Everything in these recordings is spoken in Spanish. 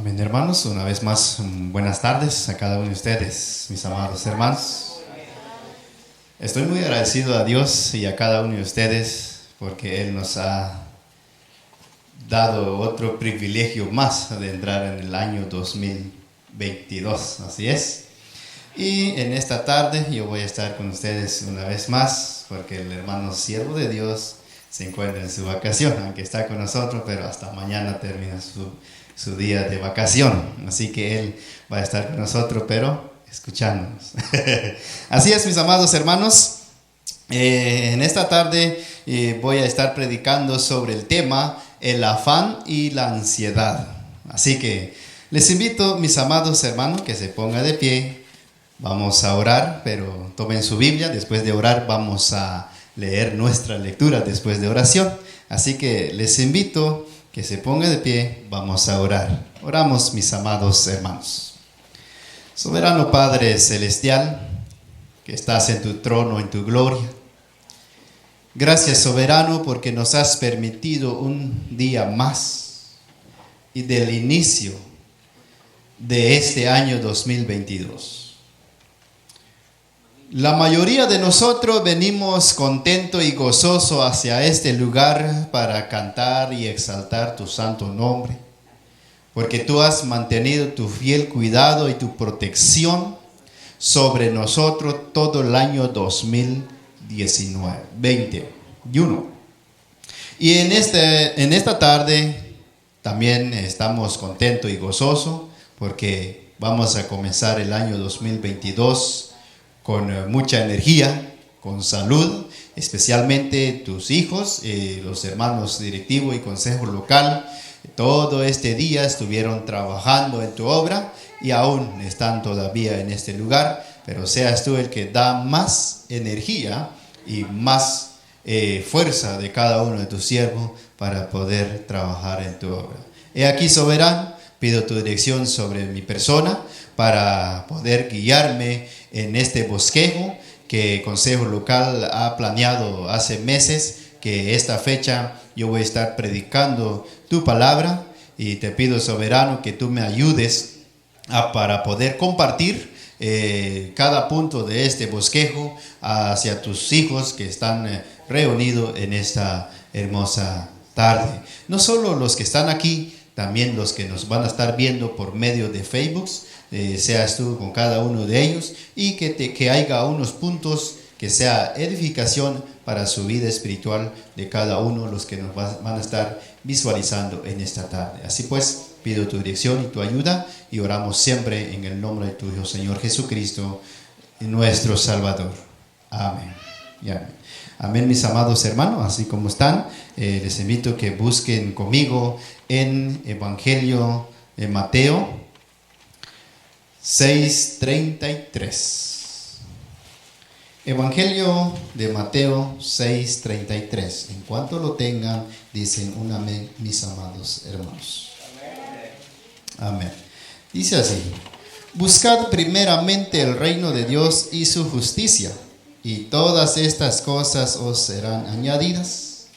Amén, hermanos. Una vez más, buenas tardes a cada uno de ustedes, mis amados hermanos. Estoy muy agradecido a Dios y a cada uno de ustedes porque Él nos ha dado otro privilegio más de entrar en el año 2022. Así es. Y en esta tarde yo voy a estar con ustedes una vez más porque el hermano siervo de Dios se encuentra en su vacación, aunque está con nosotros, pero hasta mañana termina su día de vacación. Así que él va a estar con nosotros, pero escuchándonos. Así es, mis amados hermanos. En esta tarde voy a estar predicando sobre el tema el afán y la ansiedad. Así que les invito, mis amados hermanos, que se pongan de pie. Vamos a orar, pero tomen su Biblia. Después de orar vamos a leer nuestra lectura después de oración. Así que les invito que se ponga de pie, vamos a orar. Oramos, mis amados hermanos. Soberano Padre Celestial, que estás en tu trono, en tu gloria. Gracias, soberano, porque nos has permitido un día más y del inicio de este año 2022. La mayoría de nosotros venimos contento y gozoso hacia este lugar para cantar y exaltar tu santo nombre, porque tú has mantenido tu fiel cuidado y tu protección sobre nosotros todo el año 2021. Y en esta tarde también estamos contentos y gozosos porque vamos a comenzar el año 2022 con mucha energía, con salud, especialmente tus hijos, los hermanos directivos y consejo local. Todo este día estuvieron trabajando en tu obra y aún están todavía en este lugar, pero seas tú el que da más energía y más fuerza de cada uno de tus siervos para poder trabajar en tu obra. He aquí, soberano, pido tu dirección sobre mi persona para poder guiarme en este bosquejo que el Consejo Local ha planeado hace meses, que esta fecha yo voy a estar predicando tu palabra, y te pido, soberano, que tú me ayudes para poder compartir cada punto de este bosquejo hacia tus hijos que están reunidos en esta hermosa tarde. No solo los que están aquí, también los que nos van a estar viendo por medio de Facebook. Seas tú con cada uno de ellos y que haya unos puntos que sea edificación para su vida espiritual de cada uno de los que nos van a estar visualizando en esta tarde. Así pues, pido tu dirección y tu ayuda y oramos siempre en el nombre de tu Hijo Señor Jesucristo, nuestro Salvador. Amén. Y amén. Amén, mis amados hermanos, así como están, les invito a que busquen conmigo en Evangelio de Mateo 6:33. Evangelio de Mateo 6:33. En cuanto lo tengan, dicen un amén, mis amados hermanos. Amén. Dice así: buscad primeramente el reino de Dios y su justicia, y todas estas cosas os serán añadidas.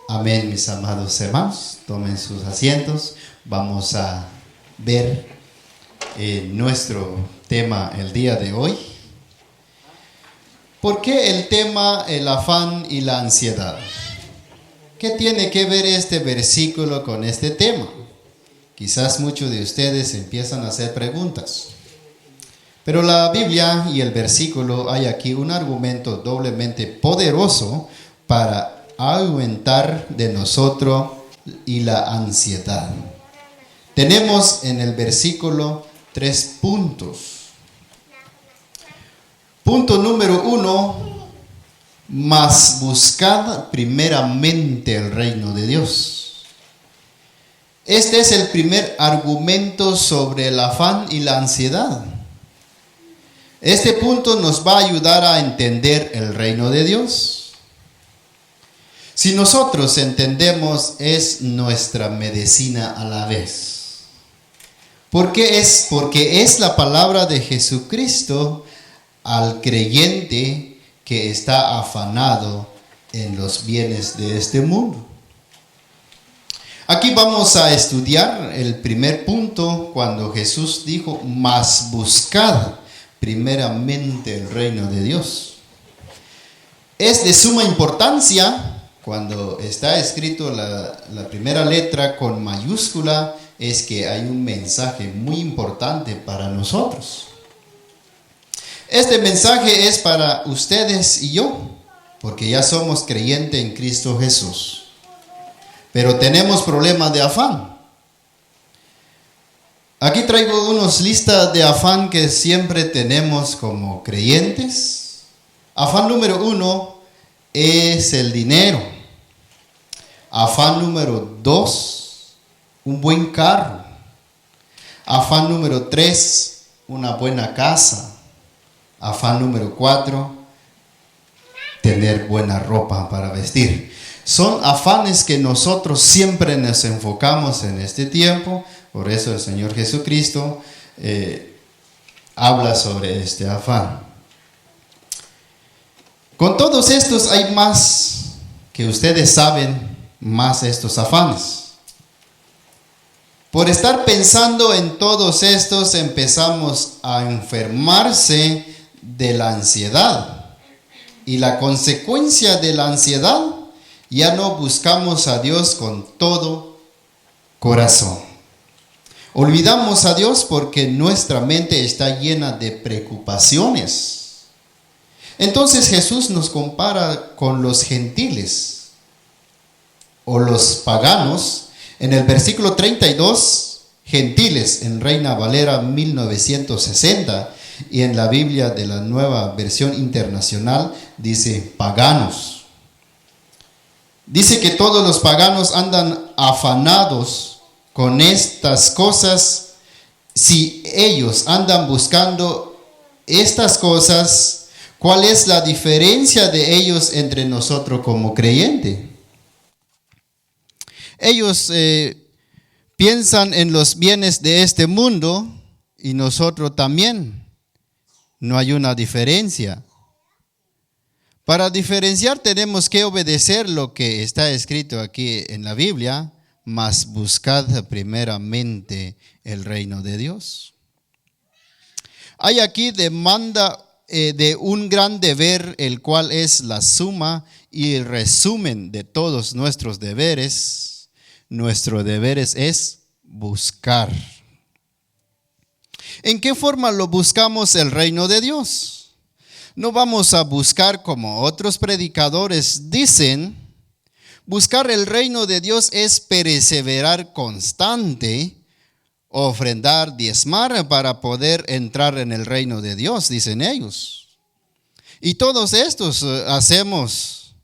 Amén, mis amados hermanos. Tomen sus asientos. Vamos a ver nuestro tema el día de hoy. ¿Por qué el tema el afán y la ansiedad? ¿Qué tiene que ver este versículo con este tema? Quizás muchos de ustedes empiezan a hacer preguntas. Pero la Biblia y el versículo, hay aquí un argumento doblemente poderoso para aumentar de nosotros y la ansiedad. Tenemos en el versículo 3 puntos. Punto número 1: mas buscad primeramente el reino de Dios. Este es el primer argumento sobre el afán y la ansiedad. Este punto nos va a ayudar a entender el reino de Dios. Si nosotros entendemos, es nuestra medicina a la vez. ¿Por qué es? Porque es la palabra de Jesucristo al creyente que está afanado en los bienes de este mundo. Aquí vamos a estudiar el primer punto cuando Jesús dijo, mas buscad primeramente el reino de Dios. Es de suma importancia cuando está escrito la primera letra con mayúscula, es que hay un mensaje muy importante para nosotros. Este mensaje es para ustedes y yo, porque ya somos creyentes en Cristo Jesús. Pero tenemos problemas de afán. Aquí traigo unas listas de afán que siempre tenemos como creyentes. Afán número 1 es el dinero. Afán número 2, un buen carro. Afán número 3, una buena casa. Afán número 4, tener buena ropa para vestir. Son afanes que nosotros siempre nos enfocamos en este tiempo. Por eso el Señor Jesucristo habla sobre este afán. Con todos estos hay más que ustedes saben, más estos afanes. Por estar pensando en todos estos empezamos a enfermarse de la ansiedad. Y la consecuencia de la ansiedad, ya no buscamos a Dios con todo corazón. Olvidamos a Dios porque nuestra mente está llena de preocupaciones. Entonces Jesús nos compara con los gentiles o los paganos. En el versículo 32, gentiles, en Reina Valera 1960, y en la Biblia de la Nueva Versión Internacional dice paganos. Dice que todos los paganos andan afanados con estas cosas. Si ellos andan buscando estas cosas, ¿cuál es la diferencia de ellos entre nosotros como creyentes? Ellos piensan en los bienes de este mundo y nosotros también. No hay una diferencia. Para diferenciar tenemos que obedecer lo que está escrito aquí en la Biblia, mas buscad primeramente el reino de Dios. Hay aquí demanda de un gran deber, el cual es la suma y el resumen de todos nuestros deberes. Nuestro deber es buscar. ¿En qué forma lo buscamos el reino de Dios? No vamos a buscar como otros predicadores dicen. Buscar el reino de Dios es perseverar constante, ofrendar, diezmar para poder entrar en el reino de Dios, dicen ellos. Y todos estos hacemos.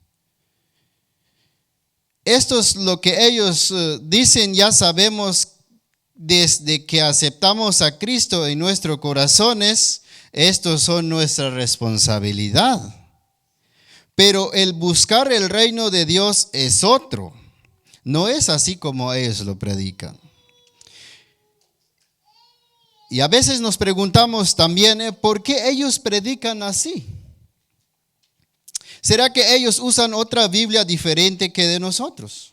Esto es lo que ellos dicen, ya sabemos desde que aceptamos a Cristo en nuestros corazones. Estos son nuestra responsabilidad. Pero el buscar el reino de Dios es otro. No es así como ellos lo predican. Y a veces nos preguntamos también, ¿por qué ellos predican así? ¿Será que ellos usan otra Biblia diferente que de nosotros?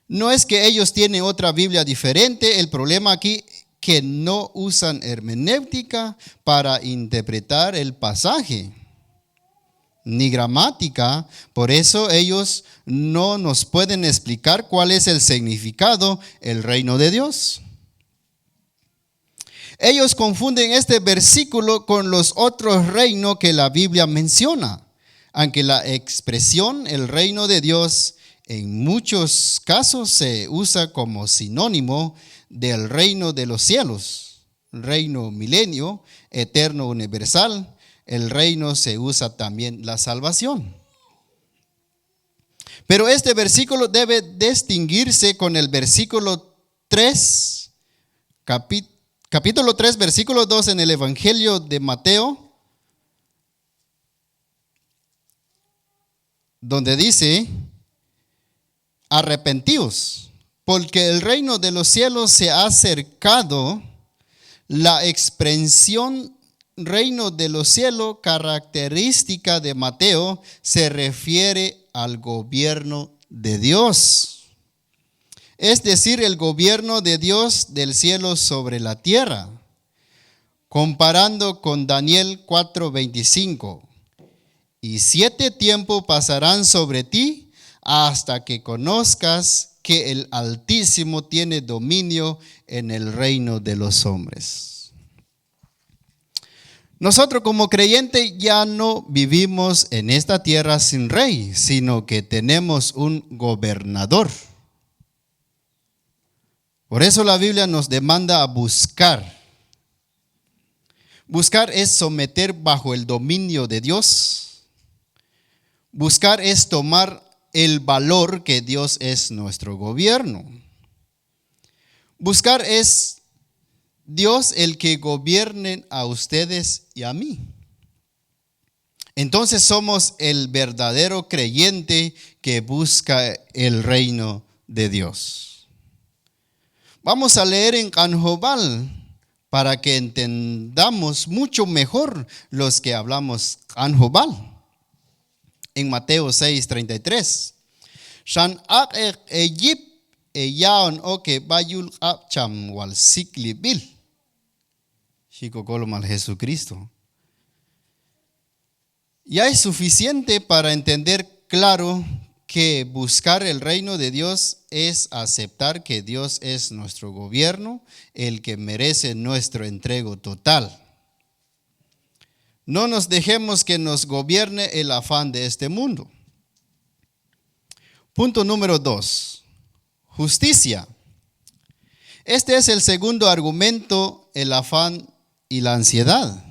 No es que ellos tienen otra Biblia diferente, el problema aquí que no usan hermenéutica para interpretar el pasaje, ni gramática. Por eso ellos no nos pueden explicar cuál es el significado, el reino de Dios. Ellos confunden este versículo con los otros reinos que la Biblia menciona, aunque la expresión el reino de Dios en muchos casos se usa como sinónimo del reino de los cielos, reino milenio, eterno, universal. El reino se usa también la salvación. Pero este versículo debe distinguirse con el versículo 3, capítulo 3, versículo 2 en el Evangelio de Mateo, donde dice: arrepentíos, porque el reino de los cielos se ha acercado. La expresión reino de los cielos, característica de Mateo, se refiere al gobierno de Dios, es decir, el gobierno de Dios del cielo sobre la tierra, comparando con Daniel 4:25. Y 7 tiempos pasarán sobre ti hasta que conozcas que el Altísimo tiene dominio en el reino de los hombres. Nosotros como creyentes ya no vivimos en esta tierra sin rey, sino que tenemos un gobernador. Por eso la Biblia nos demanda a buscar. Buscar es someter bajo el dominio de Dios. Buscar es tomar el valor que Dios es nuestro gobierno. Buscar es Dios el que gobierne a ustedes y a mí. Entonces somos el verdadero creyente que busca el reino de Dios. Vamos a leer en Canjobal para que entendamos mucho mejor los que hablamos Canjobal. En Mateo 6:33. Shan ak Egypt yaon oke bayul apcham wal sikli bil. Chico Colomal Jesucristo. Ya es suficiente para entender claro que buscar el reino de Dios es aceptar que Dios es nuestro gobierno, el que merece nuestro entrego total. No nos dejemos que nos gobierne el afán de este mundo. Punto número 2. Justicia. Este es el segundo argumento, el afán y la ansiedad.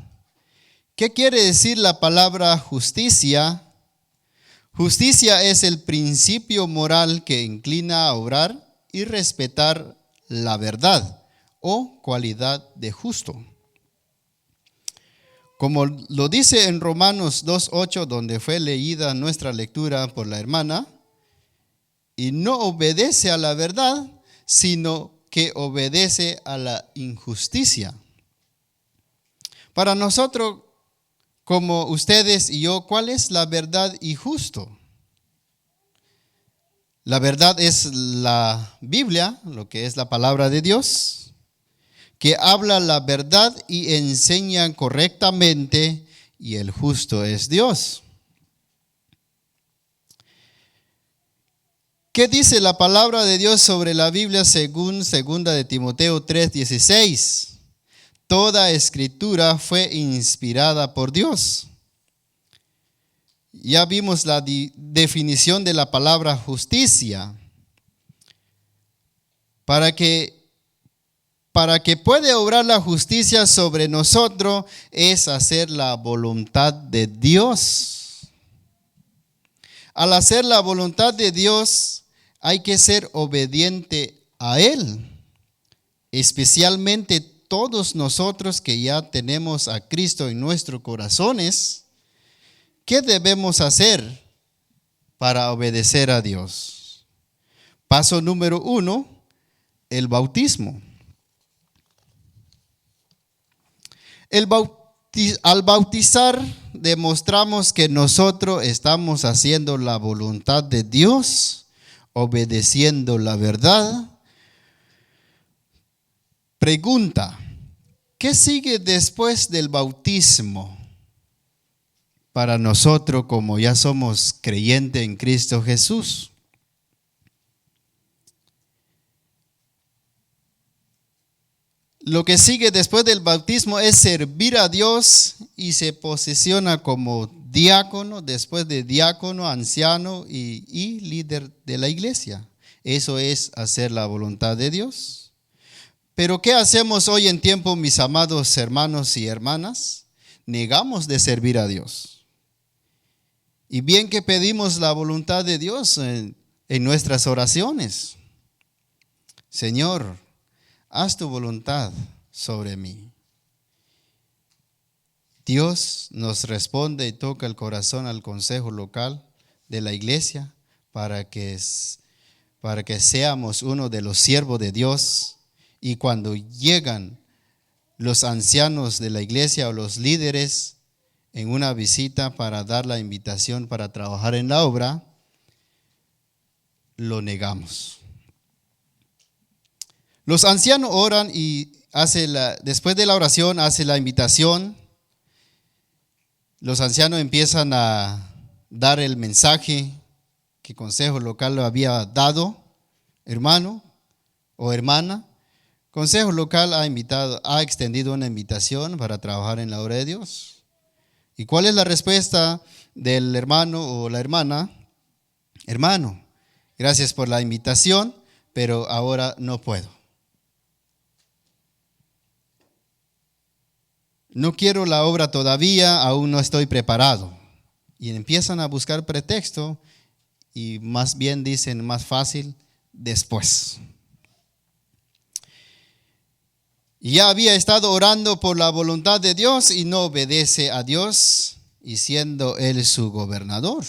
¿Qué quiere decir la palabra justicia? Justicia es el principio moral que inclina a obrar y respetar la verdad o cualidad de justo. Como lo dice en Romanos 2:8, donde fue leída nuestra lectura por la hermana, y no obedece a la verdad, sino que obedece a la injusticia. Para nosotros, como ustedes y yo, ¿cuál es la verdad y justo? La verdad es la Biblia, lo que es la palabra de Dios, que habla la verdad y enseña correctamente, y el justo es Dios. ¿Qué dice la palabra de Dios sobre la Biblia según 2 de Timoteo 3:16? Toda escritura fue inspirada por Dios. Ya vimos la definición de la palabra justicia. Para que pueda obrar la justicia sobre nosotros es hacer la voluntad de Dios. Al hacer la voluntad de Dios hay que ser obediente a Él, especialmente todos nosotros que ya tenemos a Cristo en nuestros corazones. ¿Qué debemos hacer para obedecer a Dios? Paso número 1, el bautismo. Al bautizar demostramos que nosotros estamos haciendo la voluntad de Dios, obedeciendo la verdad. Pregunta: ¿qué sigue después del bautismo? Para nosotros, como ya somos creyentes en Cristo Jesús. Lo que sigue después del bautismo es servir a Dios y se posiciona como diácono, después de diácono, anciano y líder de la iglesia. Eso es hacer la voluntad de Dios. Pero ¿qué hacemos hoy en tiempo, mis amados hermanos y hermanas? Negamos de servir a Dios. Y bien que pedimos la voluntad de Dios en nuestras oraciones. Señor, haz tu voluntad sobre mí. Dios nos responde y toca el corazón al consejo local de la iglesia para que seamos uno de los siervos de Dios. Y cuando llegan los ancianos de la iglesia o los líderes en una visita para dar la invitación para trabajar en la obra, lo negamos. Los ancianos oran y después de la oración hace la invitación. Los ancianos empiezan a dar el mensaje que el consejo local lo había dado, hermano o hermana. Consejo local ha extendido una invitación para trabajar en la obra de Dios. ¿Y cuál es la respuesta del hermano o la hermana? Hermano, gracias por la invitación, pero ahora no puedo. No quiero la obra todavía, aún no estoy preparado. Y empiezan a buscar pretexto y más bien dicen más fácil, después. Y ya había estado orando por la voluntad de Dios y no obedece a Dios y siendo Él su gobernador.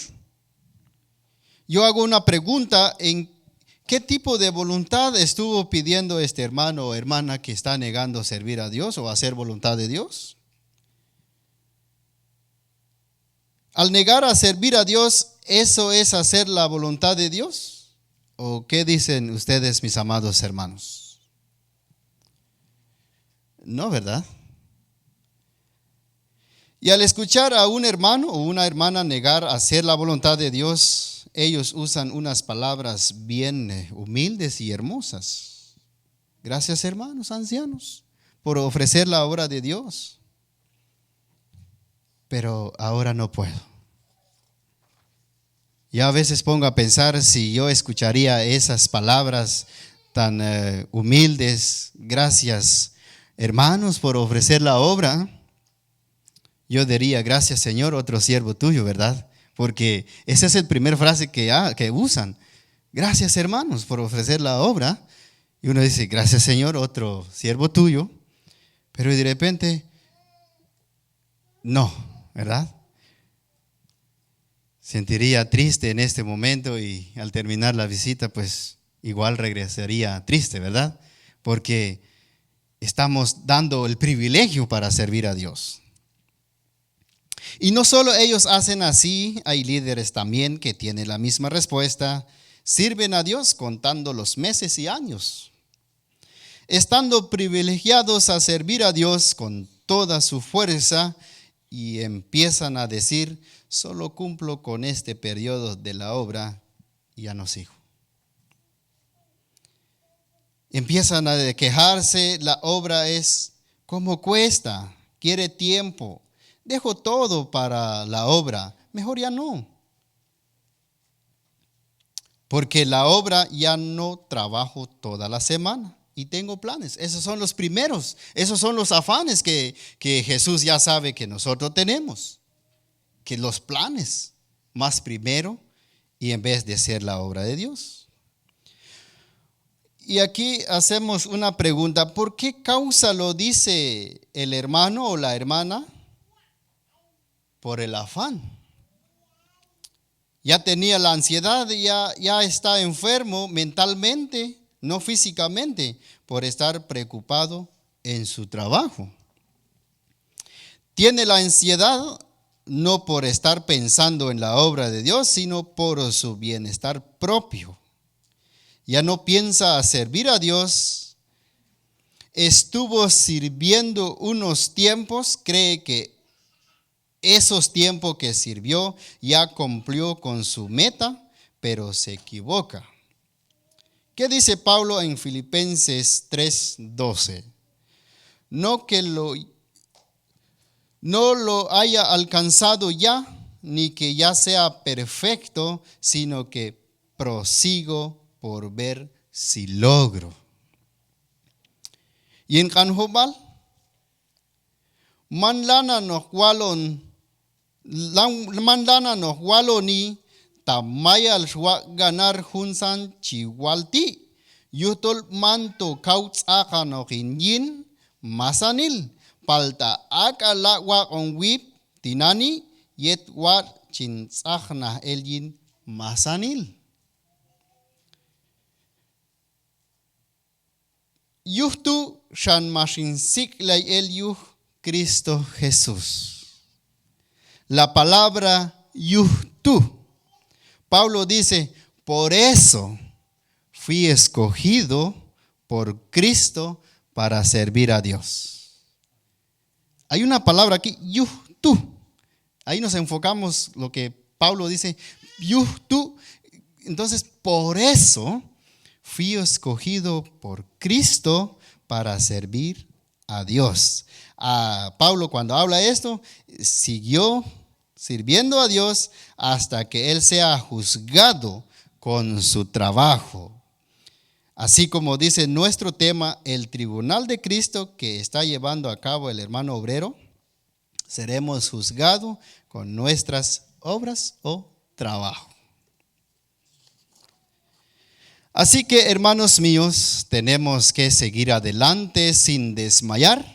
Yo hago una pregunta, ¿en qué tipo de voluntad estuvo pidiendo este hermano o hermana que está negando servir a Dios o hacer voluntad de Dios? Al negar a servir a Dios, ¿eso es hacer la voluntad de Dios? ¿O qué dicen ustedes, mis amados hermanos? No, ¿verdad? Y al escuchar a un hermano o una hermana negar a hacer la voluntad de Dios, ellos usan unas palabras bien humildes y hermosas. Gracias, hermanos ancianos, por ofrecer la obra de Dios. Pero ahora no puedo. Yo a veces pongo a pensar si yo escucharía esas palabras tan humildes, gracias hermanos por ofrecer la obra, yo diría gracias Señor, otro siervo tuyo, ¿verdad? Porque esa es la primera frase que usan. Gracias hermanos por ofrecer la obra. Y uno dice gracias Señor, otro siervo tuyo. Pero de repente, no, ¿verdad? Sentiría triste en este momento y al terminar la visita, pues igual regresaría triste, ¿verdad? Porque estamos dando el privilegio para servir a Dios. Y no solo ellos hacen así, hay líderes también que tienen la misma respuesta. Sirven a Dios contando los meses y años, estando privilegiados a servir a Dios con toda su fuerza y empiezan a decir, solo cumplo con este periodo de la obra y ya no sigo. Empiezan a quejarse, la obra es como cuesta, quiere tiempo, dejo todo para la obra, mejor ya no. Porque la obra ya no trabajo toda la semana y tengo planes. Esos son los primeros, esos son los afanes que Jesús ya sabe que nosotros tenemos. Que los planes más primero y en vez de hacer la obra de Dios. Y aquí hacemos una pregunta, ¿por qué causa lo dice el hermano o la hermana? Por el afán. Ya tenía la ansiedad, ya está enfermo mentalmente, no físicamente, por estar preocupado en su trabajo. Tiene la ansiedad no por estar pensando en la obra de Dios, sino por su bienestar propio. Ya no piensa a servir a Dios. Estuvo sirviendo unos tiempos, cree que esos tiempos que sirvió ya cumplió con su meta, pero se equivoca. ¿Qué dice Pablo en Filipenses 3:12? No lo haya alcanzado ya, ni que ya sea perfecto, sino que prosigo por ver si logro. Y en Canjobal, manlana nos waloni tamayal ganar hunsan chiwalti yutol manto kauts aka no yin masanil palta akala wa on wip tinani yet wat chinsachna elyin masanil. Yuhtu shan mashinsik lay el yuh Cristo Jesús. La palabra yuhtu. Pablo dice, por eso fui escogido por Cristo para servir a Dios. Hay una palabra aquí, tú. Ahí nos enfocamos lo que Pablo dice, tú. Entonces, por eso fui escogido por Cristo para servir a Dios. Pablo, cuando habla esto, siguió sirviendo a Dios hasta que él sea juzgado con su trabajo. Así como dice nuestro tema, el tribunal de Cristo que está llevando a cabo el hermano obrero, seremos juzgados con nuestras obras o trabajo. Así que, hermanos míos, tenemos que seguir adelante sin desmayar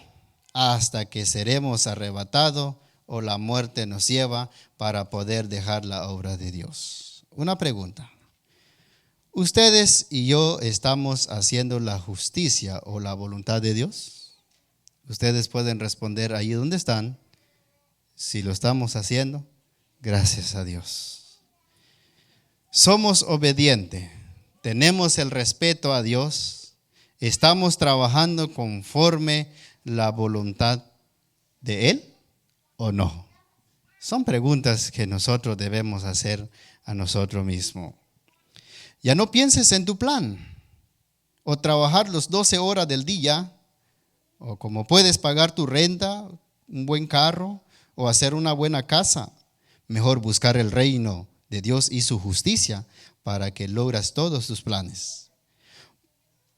hasta que seremos arrebatados o la muerte nos lleva para poder dejar la obra de Dios. Una pregunta. ¿Ustedes y yo estamos haciendo la justicia o la voluntad de Dios? Ustedes pueden responder ahí donde están. Si lo estamos haciendo, gracias a Dios. Somos obedientes. Tenemos el respeto a Dios, estamos trabajando conforme la voluntad de Él o no. Son preguntas que nosotros debemos hacer a nosotros mismos. Ya no pienses en tu plan o trabajar los 12 horas del día o como puedes pagar tu renta, un buen carro o hacer una buena casa. Mejor buscar el reino de Dios y su justicia para que logras todos tus planes.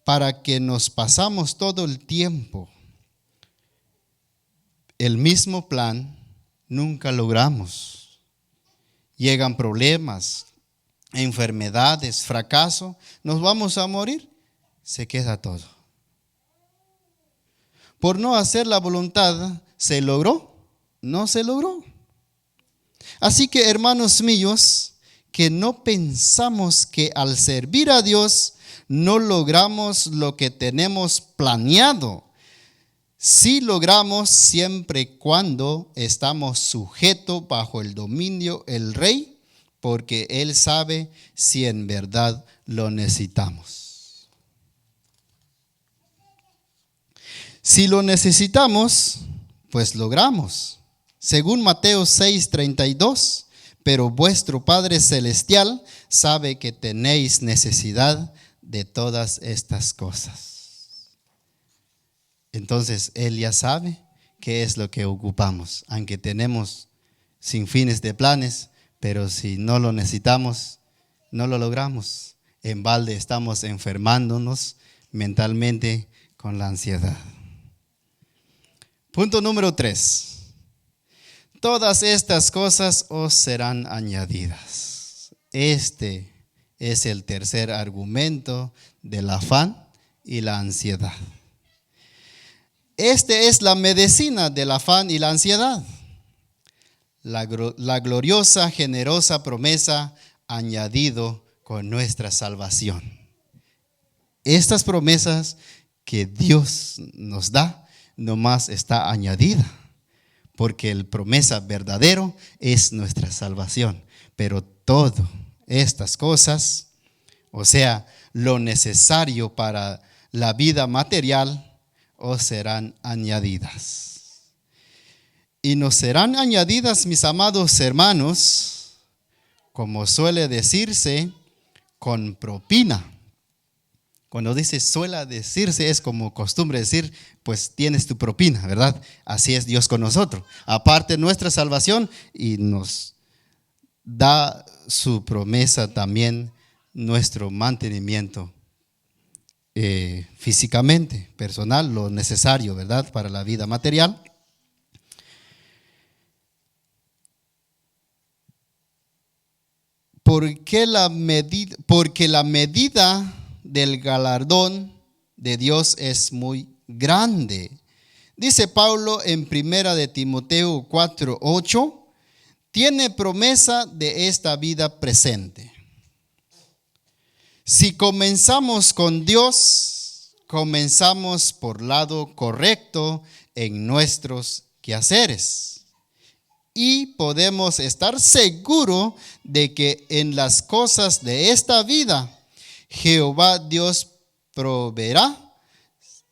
Para que nos pasamos todo el tiempo el mismo plan, nunca logramos. Llegan problemas, enfermedades, fracaso, nos vamos a morir, se queda todo. Por no hacer la voluntad, ¿se logró? No se logró. Así que, hermanos míos, que no pensamos que al servir a Dios no logramos lo que tenemos planeado. Sí logramos siempre y cuando estamos sujetos bajo el dominio del Rey, porque Él sabe si en verdad lo necesitamos. Si lo necesitamos, pues logramos. Según Mateo 6:32, pero vuestro Padre Celestial sabe que tenéis necesidad de todas estas cosas. Entonces, Él ya sabe qué es lo que ocupamos, aunque tenemos sin fines de planes, pero si no lo necesitamos, no lo logramos. En balde estamos enfermándonos mentalmente con la ansiedad. Punto número 3. Todas estas cosas os serán añadidas. Este es el tercer argumento del afán y la ansiedad. Este es la medicina del afán y la ansiedad. La gloriosa, generosa promesa añadido con nuestra salvación. Estas promesas que Dios nos da, nomás está añadida. Porque el promesa verdadero es nuestra salvación. Pero todas estas cosas, o sea, lo necesario para la vida material, os serán añadidas. Y nos serán añadidas, mis amados hermanos, como suele decirse, con propina. Cuando dice suele decirse, es como costumbre decir, pues tienes tu propina, ¿verdad? Así es Dios con nosotros. Aparte nuestra salvación, y nos da su promesa también nuestro mantenimiento físicamente, personal, lo necesario, ¿verdad? Para la vida material. Porque la medida del galardón de Dios es muy grande. Dice Pablo en 1 de Timoteo 4:8, tiene promesa de esta vida presente. Si comenzamos con Dios, comenzamos por lado correcto en nuestros quehaceres. y podemos estar seguros de que en las cosas de esta vida, Jehová Dios proveerá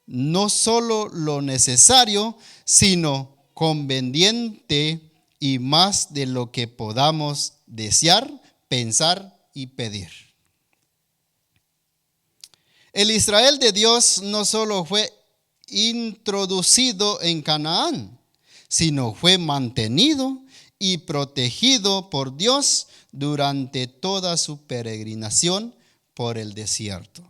no solo lo necesario, sino conveniente y más de lo que podamos desear, pensar y pedir. El Israel de Dios no solo fue introducido en Canaán, sino fue mantenido y protegido por Dios durante toda su peregrinación por el desierto.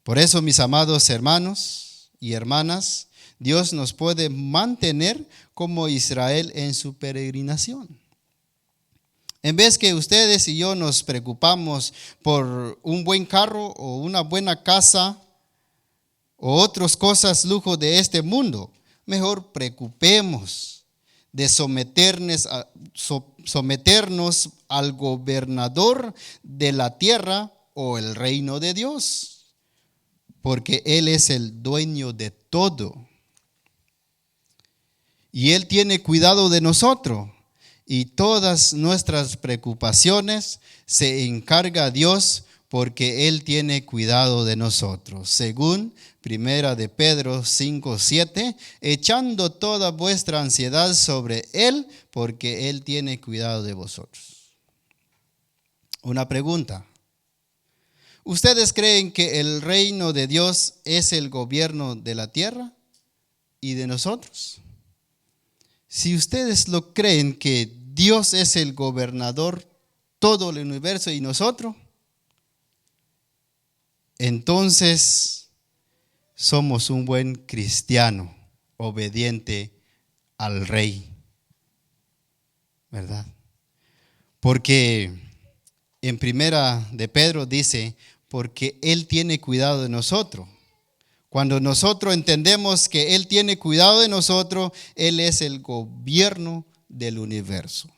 Por eso, mis amados hermanos y hermanas, Dios nos puede mantener como Israel en su peregrinación. En vez que ustedes y yo nos preocupamos por un buen carro o una buena casa o otras cosas, lujo de este mundo, mejor preocupemos de someternos al gobernador de la tierra o el reino de Dios, porque Él es el dueño de todo. Y Él tiene cuidado de nosotros. Y todas nuestras preocupaciones se encarga Dios porque Él tiene cuidado de nosotros. Según 1 de Pedro 5:7, echando toda vuestra ansiedad sobre Él porque Él tiene cuidado de vosotros. Una pregunta. ¿Ustedes creen que el reino de Dios es el gobierno de la tierra y de nosotros? Si ustedes lo creen que Dios es el gobernador todo el universo y nosotros, entonces somos un buen cristiano obediente al Rey, ¿verdad? Porque en 1 de Pedro dice, porque Él tiene cuidado de nosotros. Cuando nosotros entendemos que Él tiene cuidado de nosotros, Él es el gobierno del universo.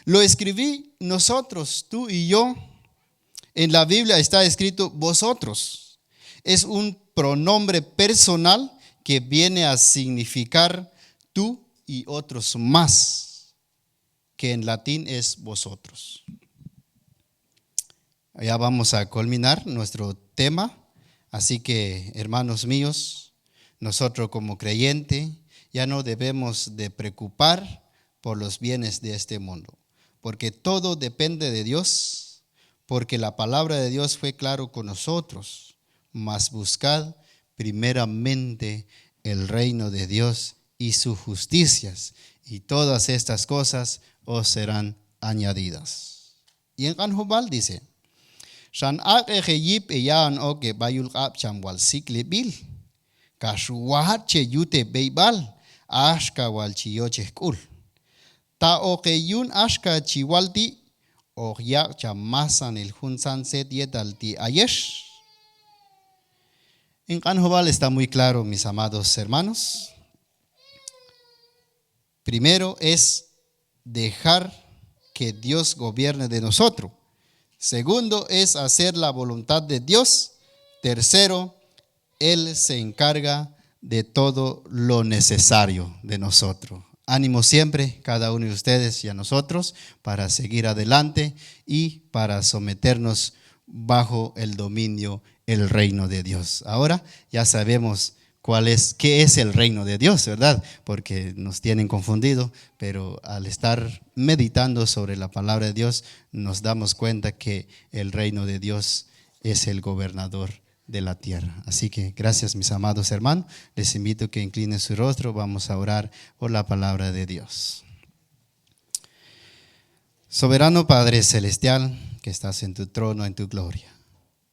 Lo escribí nosotros, tú y yo. En la Biblia está escrito vosotros. Es un pronombre personal que viene a significar tú y otros más, que en latín es vosotros. Ya vamos a culminar nuestro tema. Así que, hermanos míos, nosotros como creyentes ya no debemos de preocupar por los bienes de este mundo, porque todo depende de Dios, porque la palabra de Dios fue claro con nosotros, mas buscad primeramente el reino de Dios y sus justicias, y todas estas cosas os serán añadidas. Y en Canjubal dice, Shan yip eyan oke bayul kap chamwal sikle bil. Kashuahat che yute beibal ashka wal chiyoche kul. Ta oke yun ashka chiwalti yak chamasan el hunsan set yetalti ayesh. En Canjobal está muy claro, mis amados hermanos. Primero es dejar que Dios gobierne de nosotros. Segundo es hacer la voluntad de Dios. Tercero, Él se encarga de todo lo necesario de nosotros. Ánimo siempre, cada uno de ustedes y a nosotros, para seguir adelante y para someternos bajo el dominio, el reino de Dios. Ahora ya sabemos qué es el reino de Dios, ¿verdad? Porque nos tienen confundido, pero al estar meditando sobre la palabra de Dios, nos damos cuenta que el reino de Dios es el gobernador de la tierra. Así que gracias, mis amados hermanos. Les invito a que inclinen su rostro. Vamos a orar por la palabra de Dios. Soberano Padre Celestial, que estás en tu trono, en tu gloria.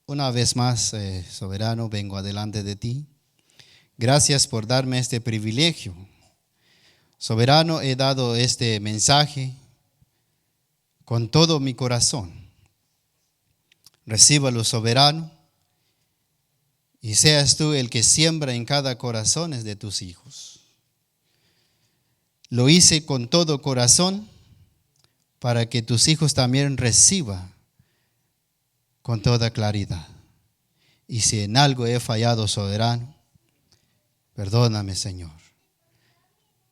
Una vez más, soberano, vengo adelante de ti. Gracias por darme este privilegio. Soberano, he dado este mensaje con todo mi corazón. Recíbalo, soberano, y seas tú el que siembra en cada corazón de tus hijos. Lo hice con todo corazón para que tus hijos también reciban con toda claridad. Y si en algo he fallado, soberano, perdóname, Señor.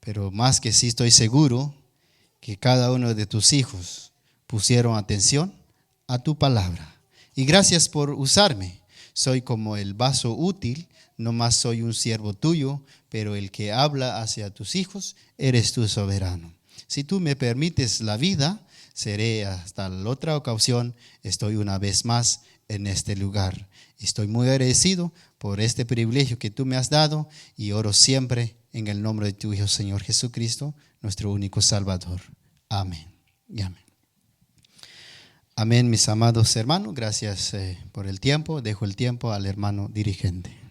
pero más que sí estoy seguro que cada uno de tus hijos pusieron atención a tu palabra. Y gracias por usarme. Soy como el vaso útil, no más soy un siervo tuyo, pero el que habla hacia tus hijos, eres tú soberano. Si tú me permites la vida, seré hasta la otra ocasión. Estoy una vez más en este lugar. Estoy muy agradecido por este privilegio que tú me has dado y oro siempre en el nombre de tu Hijo Señor Jesucristo, nuestro único Salvador. Amén y amén. Amén, mis amados hermanos. Gracias por el tiempo. Dejo el tiempo al hermano dirigente.